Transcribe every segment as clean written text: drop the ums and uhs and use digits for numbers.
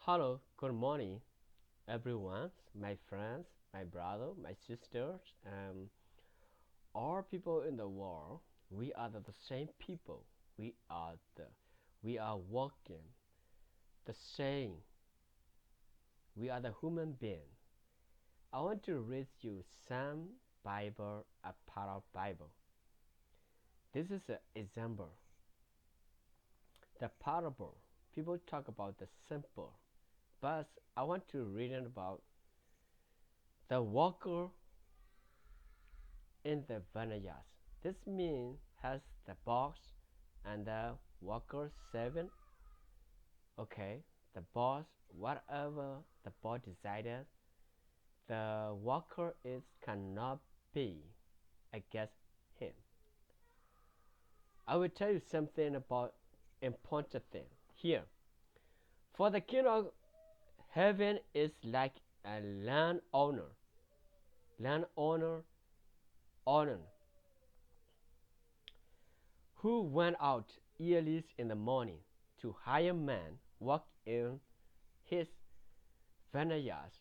Hello, good morning, everyone, my friends, my brother, my sisters, and all people in the world. We are the same people. We are the, we are walking the same. We are the human being. I want to read you some Bible, a part of Bible. This is an example. The parable. People talk about the simple, but I want to read about the walker in the vineyard. This mean has the boss and the worker seven. Okay, the boss, whatever the boss decided, the worker is cannot be against him. I will tell you something about important thing here. For the king of heaven is like a landowner, owner, who went out early in the morning to hire men work in his vineyard.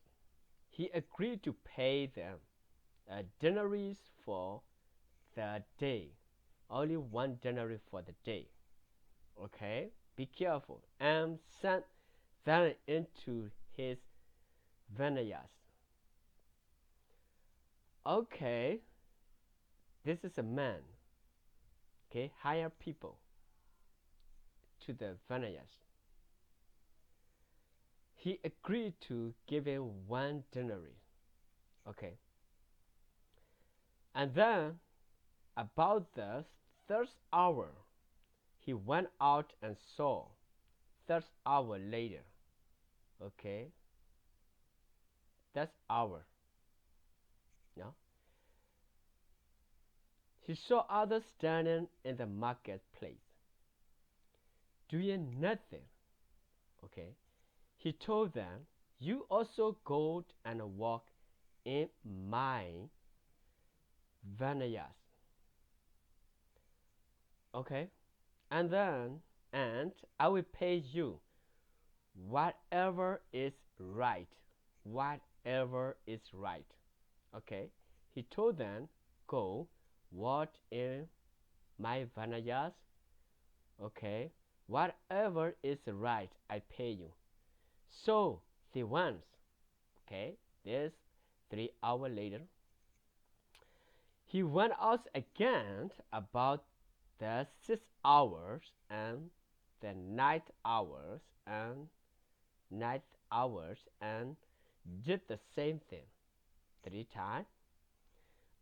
He agreed to pay them a denarius for the day, only one denarius for the day. Okay, be careful, and sent them into his vineyard. Okay, this is a man. Okay, hire people to the vineyard. He agreed to give him one denarius. Okay, and then about the third hour, he went out and saw. Third hour later, okay, that's hour. No, he saw others standing in the marketplace, doing nothing. Okay, he told them, "You also go and walk in my vineyard." Okay, and I will pay you whatever is right. Whatever is right. Okay, he told them, "Go, walk in my vineyard." Okay, whatever is right, I pay you. So they went. Okay, this 3 hours later, he went out again about the 6 hours and the night hours and did the same thing 3 times.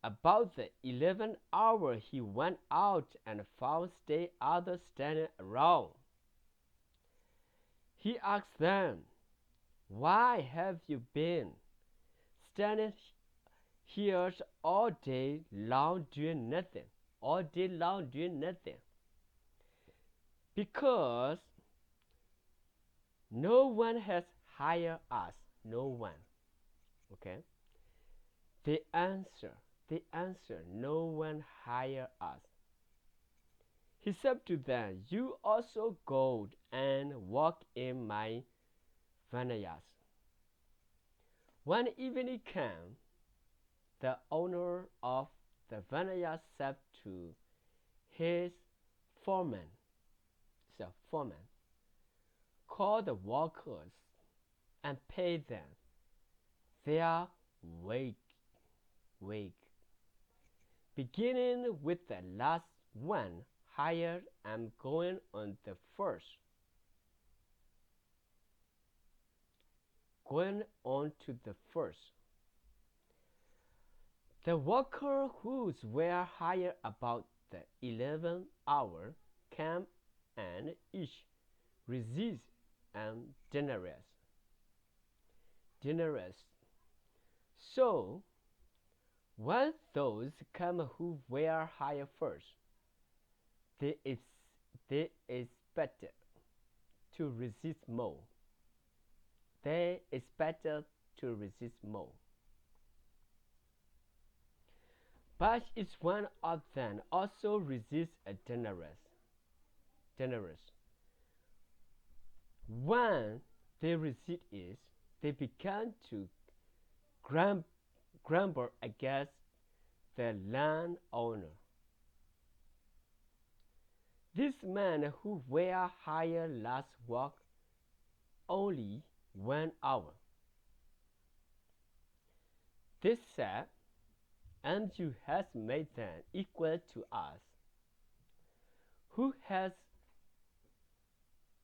About the 11th hour, he went out and found still others standing around. He asked them, "Why have you been standing here all day long doing nothing?" All day long doing nothing. Because no one has hired us. No one. Okay? The answer, no one hired us. He said to them, "You also go and walk in my vineyard." When evening came, the owner of the vineyard said to his foreman, call the workers and pay them their wage, beginning with the last one hired and going on the first. Going on to the first. The workers who were hired about the 11th hour came and each received and denarius. So when those came who were hired first, they, they expected to receive more. They expected to receive more. But each one of them also receives a denarius. When Their result is they began to gram- grumble against the landowner. These men who were hired last worked only 1 hour. They said, and you has made them equal to us, who has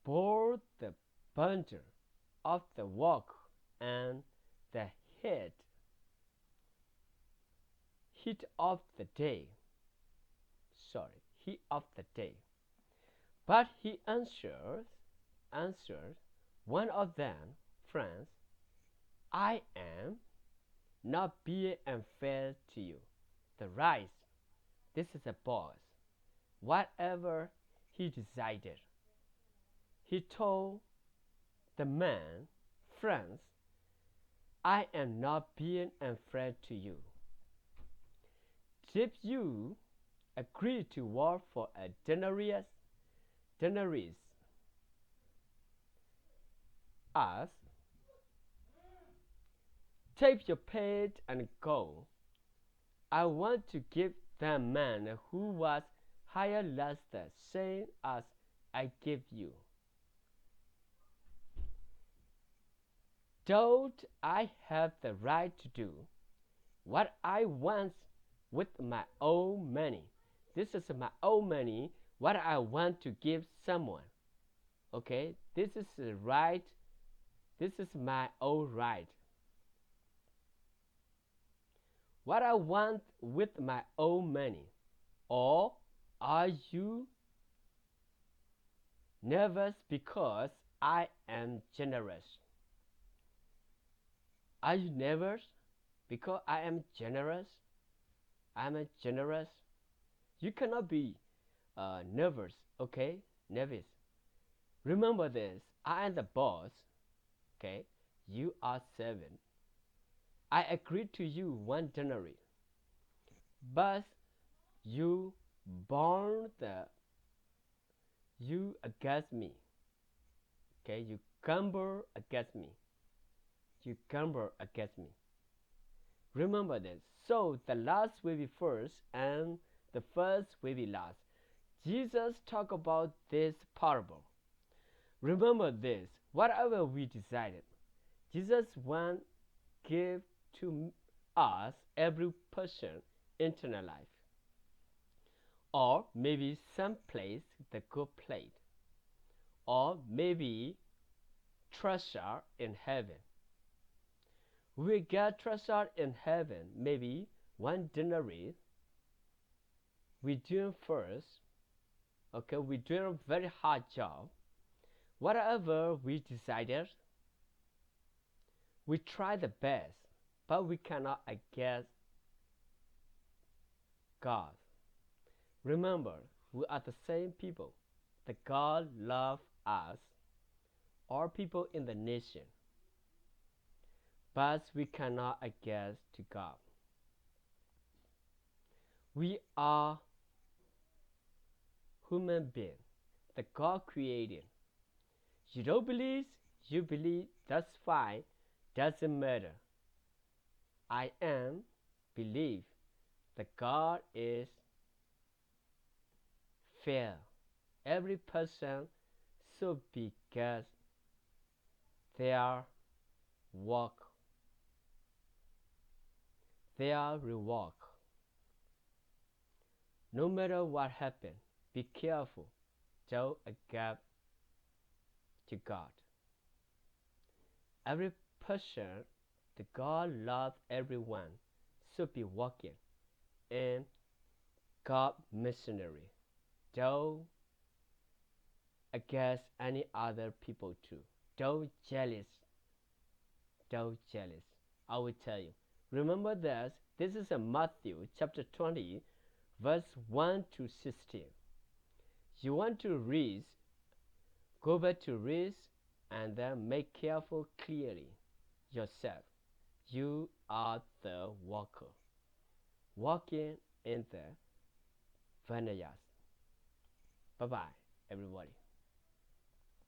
bore the bundle of the work and the heat heat of the day. Heat of the day. But he answered one of them, friends, I am not being unfair to you. The rise, this is a boss. Whatever he decided, he told the man, friends, I am not being unfair to you. If you agree to work for a denarius, as take your pay and go. I want to give the man who was hired less the same as I give you. Don't I have the right to do what I want with my own money? This is my own money, what I want to give someone. Okay, this is the right. This is my own right. What I want with my own money. Or are you nervous because I am generous? Are you nervous because I am generous? I am generous. You cannot be nervous, okay? Nervous. Remember this. I am the boss, okay? You are servant. I agreed to you 1 denarius, but you born you against me. Okay, you gamble against me. You gamble against me. Remember this. So the last will be first, and the first will be last. Jesus talked about this parable. Remember this. Whatever we decided, Jesus want give to us every person eternal life, or maybe some place the good place, or maybe treasure in heaven. We get treasure in heaven, maybe 1 denarius. We do first, okay, we do a very hard job. Whatever we decided, we try the best, but we cannot against God. Remember, we are the same people. The God love us, all people in the nation, but we cannot against to God. We are human beings. The God created. You don't believe? You believe? That's fine. Doesn't matter. I am believe that God is fair. Every person should be get their work, their reward. No matter what happens, be careful. Don't against to God. Every person, the God loves everyone, should be walking in God missionary. Don't against any other people too. Don't jealous. Don't jealous. I will tell you. Remember this. This is a Matthew chapter 20, verse 1 to 16. You want to read, go back to read, and then make careful clearly yourself. You are the walker, walking in the vineyard. Bye bye, everybody.